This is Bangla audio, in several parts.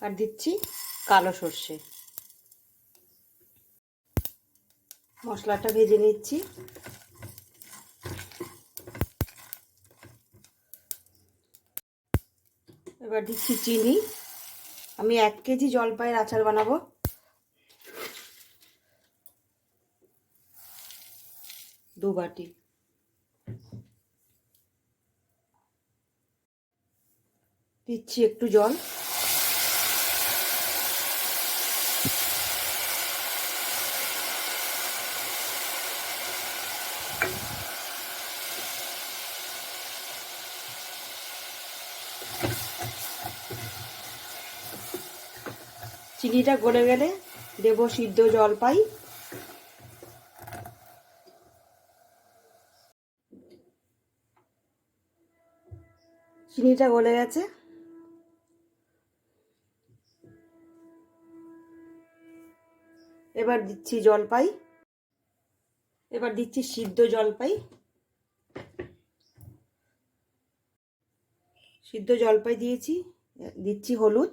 আর দিচ্ছি কালো সর্ষে। মশলাটা ভেজে নিচ্ছি। এবার দিচ্ছি চিনি। আমি 1 কেজি জলপাইয়ের আচার বানাবো। দু বাটি। দিচ্ছি একটু জল। চিনিটা গলে গেলে দেব সিদ্ধ জলপাই। চিনিটা গলে গেছে। এবার দিচ্ছি জলপাই। এবার দিচ্ছি সিদ্ধ জলপাই। সিদ্ধ জলপাই দিয়েছি। দিচ্ছি হলুদ,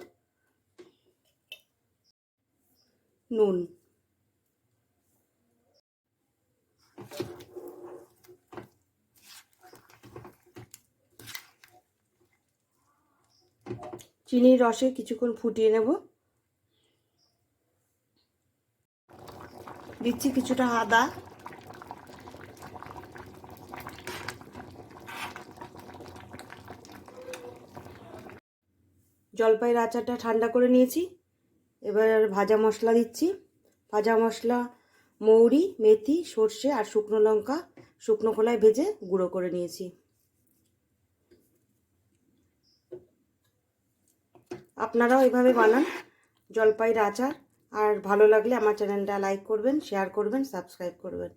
নুন। চিনির রসে কিছুক্ষণ ফুটিয়ে নেব। দিচ্ছি কিছুটা আদা। জলপাইয়ের আচারটা ঠান্ডা করে নিয়েছি। এবার ভাজা মশলা দিচ্ছি। ভাজা মশলা মৌরি, মেথি, সর্ষে আর শুকনো লঙ্কা শুকনো খোলায় ভেজে গুঁড়ো করে নিয়েছি। আপনারাও এভাবে বানান জলপাইয়ের আচার। আর ভালো লাগলে আমার চ্যানেলটা লাইক করবেন, শেয়ার করবেন, সাবস্ক্রাইব করবেন।